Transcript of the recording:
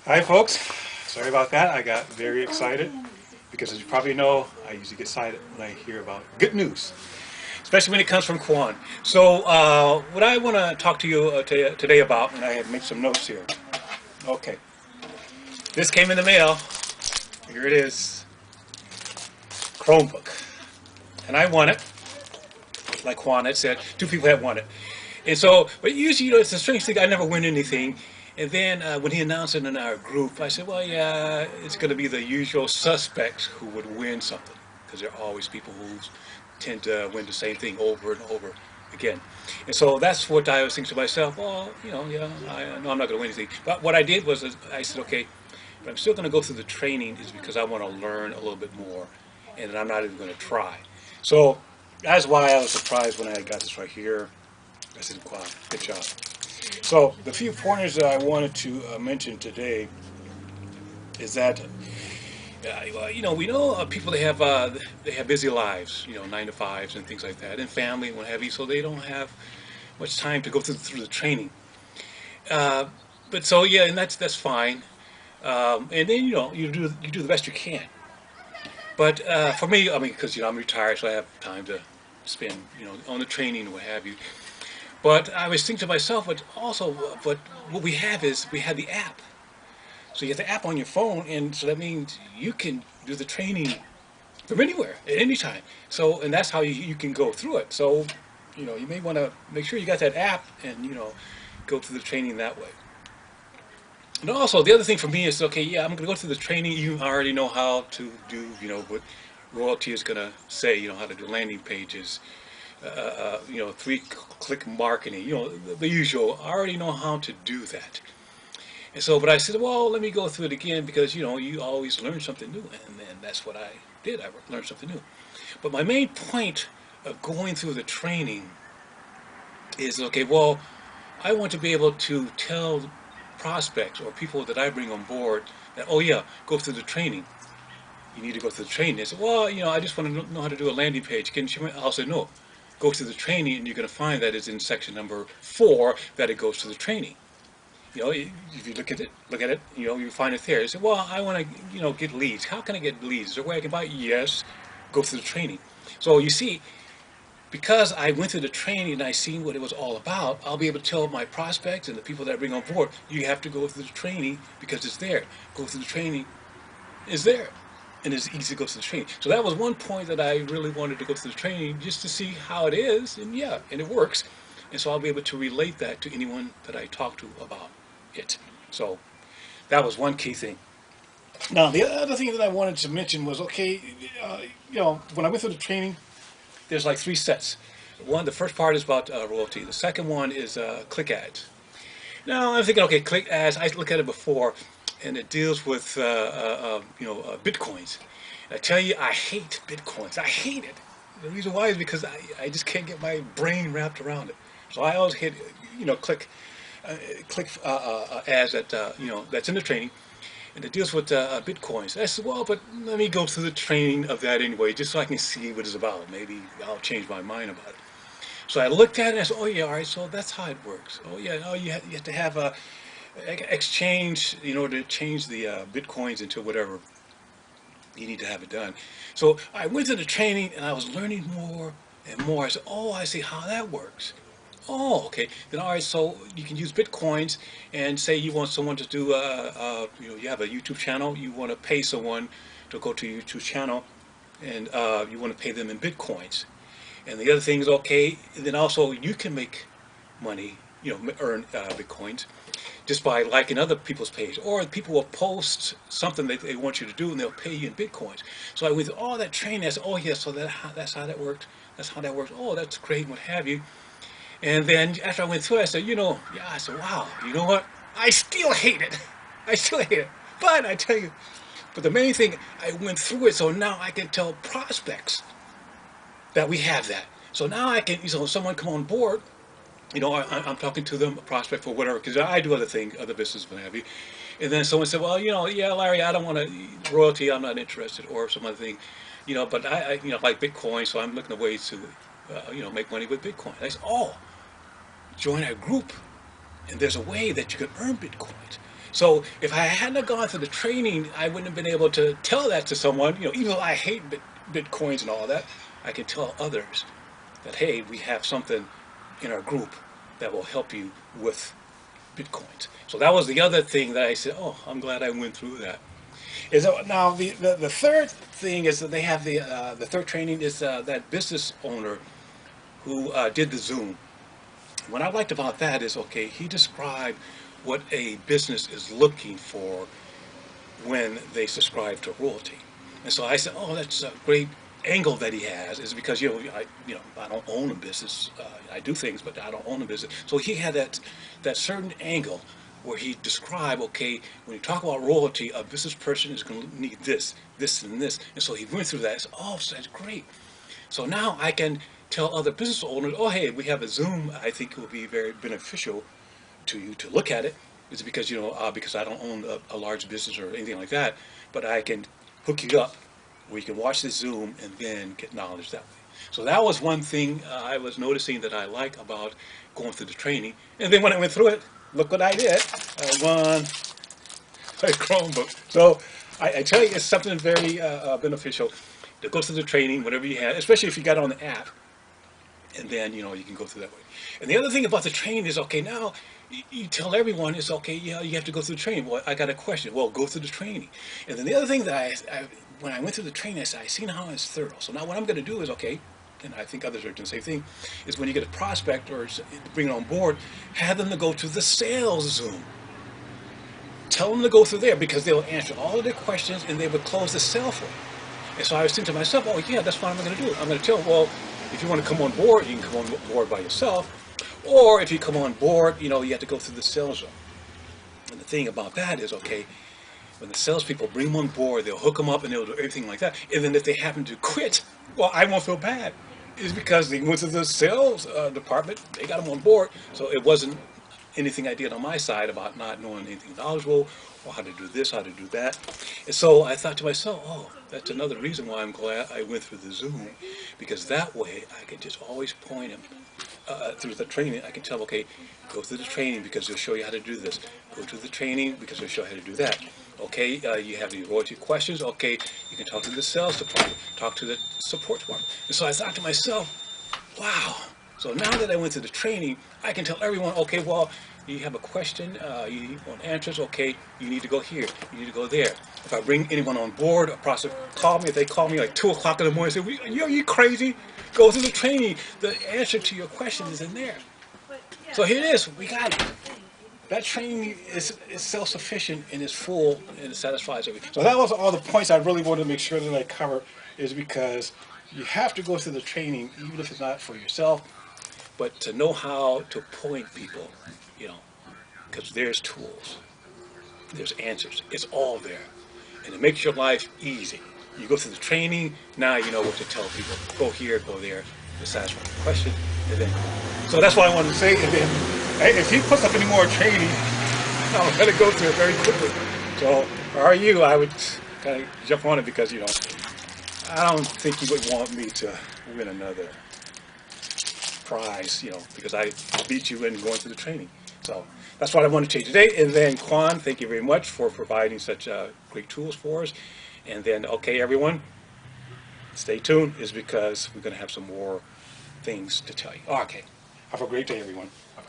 Hi folks, sorry about that. I got very excited because as you probably know, I usually get excited when I hear about good news, especially when it comes from Kwan. So what I want to talk to you today about, and I have made some notes here. Okay, this came in the mail. Here it is, Chromebook. And I won it, like Kwan had said. Two people had won it. And so, but usually, it's a strange thing. I never win anything. And then when he announced it in our group, I said, well, yeah, it's going to be the usual suspects who would win something. Because there are always people who tend to win the same thing over and over again. And so that's what I was thinking to myself, well, yeah, I know I'm not going to win anything. But what I did was I said, okay, but I'm still going to go through the training is because I want to learn a little bit more. And I'm not even going to try. So that's why I was surprised when I got this right here. I said, wow, good job. So the few pointers that I wanted to mention today is that we know people they have busy lives, 9 to 5s and things like that, and family and what have you, so they don't have much time to go through the training. Uh, but so yeah, and that's fine. And then you do the best you can. But for me, I mean, because I'm retired, so I have time to spend on the training and what have you. But I was thinking to myself, but what we have is we have the app. So you have the app on your phone, and so that means you can do the training from anywhere at any time. So, and that's how you can go through it. So, you may want to make sure you got that app and go through the training that way. And also, the other thing for me is, okay, yeah, I'm going to go through the training. You already know how to do, what royalty is going to say, how to do landing pages, 3-click marketing, the usual. I already know how to do that. And so, but I said, well, let me go through it again because, you always learn something new. And then that's what I did. I learned something new. But my main point of going through the training is, okay, well, I want to be able to tell prospects or people that I bring on board that, oh yeah, go through the training. You need to go through the training. They say, well, I just want to know how to do a landing page. I'll say, no, go to the training, and you're going to find that it's in section number 4 that it goes to the training. If you look at it, you find it there. You say, well, I want to, get leads. How can I get leads? Is there a way I can buy? Yes, go through the training. So you see, because I went through the training and I seen what it was all about, I'll be able to tell my prospects and the people that I bring on board, you have to go through the training because it's there. Go through the training, it's there. And it's easy to go through the training. So that was one point that I really wanted to go through the training just to see how it is, and yeah, and it works. And so I'll be able to relate that to anyone that I talk to about it. So that was one key thing. Now, the other thing that I wanted to mention was, okay, when I went through the training, there's like 3 sets. The first part is about royalty. The second one is click ads. Now I'm thinking, okay, click ads. I looked at it before, and it deals with bitcoins. I tell you, I hate bitcoins. I hate it. The reason why is because I just can't get my brain wrapped around it. So I always hit, click ads that that's in the training, and it deals with bitcoins. I said, well, but let me go through the training of that anyway, just so I can see what it's about. Maybe I'll change my mind about it. So I looked at it and I said, oh yeah, all right, so that's how it works. Oh yeah, oh you have to have a exchange in order to change the bitcoins into whatever you need to have it done. So I went to the training and I was learning more and more. I said, oh, I see how that works. Oh, okay. Then all right, so you can use bitcoins and say you want someone to do, you have a YouTube channel, you want to pay someone to go to your YouTube channel, and you want to pay them in bitcoins. And the other thing is, okay, then also you can make money, earn bitcoins just by liking other people's page, or people will post something that they want you to do and they'll pay you in bitcoins. So I went through all that training. I said, oh yeah, so that's how that worked. That's how that works. Oh, that's great, what have you. And then after I went through it, I said, yeah, I said, wow, you know what? I still hate it. I still hate it. But I tell you, but the main thing, I went through it, so now I can tell prospects that we have that. So now I can, someone come on board, I'm talking to them, a prospect for whatever, because I do other things, other business, what have you. And then someone said, well, yeah, Larry, I don't want to, royalty, I'm not interested, or some other thing, but I like Bitcoin, so I'm looking at ways to, make money with Bitcoin. I said, oh, join our group, and there's a way that you can earn Bitcoins. So if I hadn't gone through the training, I wouldn't have been able to tell that to someone. Even though I hate bitcoins and all that, I can tell others that, hey, we have something in our group that will help you with bitcoins. So that was the other thing that I said, oh, I'm glad I went through that. Is now the third thing is that they have the third training is that business owner who did the Zoom. What I liked about that is, okay, he described what a business is looking for when they subscribe to royalty. And so I said, oh, that's a great angle that he has, is because I don't own a business. I do things, but I don't own a business. So he had that certain angle where he described, okay, when you talk about royalty, a business person is going to need this, this, and this. And so he went through that. I said, oh, so that's great. So now I can tell other business owners, oh, hey, we have a Zoom. I think it will be very beneficial to you to look at it. It's because, because I don't own a large business or anything like that, but I can hook you up where you can watch the Zoom and then get knowledge that way. So that was one thing I was noticing that I like about going through the training. And then when I went through it, look what I did. I won a Chromebook. So I tell you, it's something very beneficial to go through the training, whatever you have, especially if you got it on the app. And then, you can go through that way. And the other thing about the training is, okay, now you tell everyone, it's okay, yeah, you have to go through the training. Well, I got a question. Well, go through the training. And then the other thing that when I went through the training, I said, I seen how it's thorough. So now what I'm going to do is, okay, and I think others are doing the same thing, is when you get a prospect or bring it on board, have them to go to the sales Zoom. Tell them to go through there because they'll answer all of their questions and they will close the sale for you. And so I was thinking to myself, oh yeah, that's what I'm going to do. I'm going to tell them, well, if you want to come on board, you can come on board by yourself. Or if you come on board, you have to go through the sales Zoom. And the thing about that is, okay, when the salespeople bring them on board, they'll hook them up and they'll do everything like that. And then if they happen to quit, well, I won't feel bad. It's because they went to the sales department, they got them on board. So it wasn't anything I did on my side about not knowing anything knowledgeable or how to do this, how to do that. And so I thought to myself, oh, that's another reason why I'm glad I went through the Zoom, because that way I can just always point them through the training. I can tell them, okay, go through the training because they'll show you how to do this. Go to the training because they'll show you how to do that. Okay, you have any royalty questions? Okay, you can talk to the sales department, talk to the support department. And so I thought to myself, wow. So now that I went to the training, I can tell everyone, okay, well, you have a question, you want answers, okay, you need to go here, you need to go there. If I bring anyone on board, a prospect call me, if they call me like 2 o'clock in the morning and say, are you crazy? Go through the training. The answer to your question is in there. So here it is, we got it. That training is self-sufficient and is full and it satisfies everything. So that was all the points I really wanted to make sure that I cover, is because you have to go through the training, even if it's not for yourself, but to know how to point people, because there's tools, there's answers, it's all there. And it makes your life easy. You go through the training, now you know what to tell people. Go here, go there, to satisfy the question, and then. So that's what I wanted to say, and then, hey, if he puts up any more training, I'm going to go through it very quickly. So, if I were you, I would kind of jump on it because, I don't think you would want me to win another prize, because I beat you in going through the training. So that's what I want to tell you today. And then Quan, thank you very much for providing such great tools for us. And then, okay, everyone, stay tuned, is because we're going to have some more things to tell you. Okay. Have a great day, everyone. Bye-bye.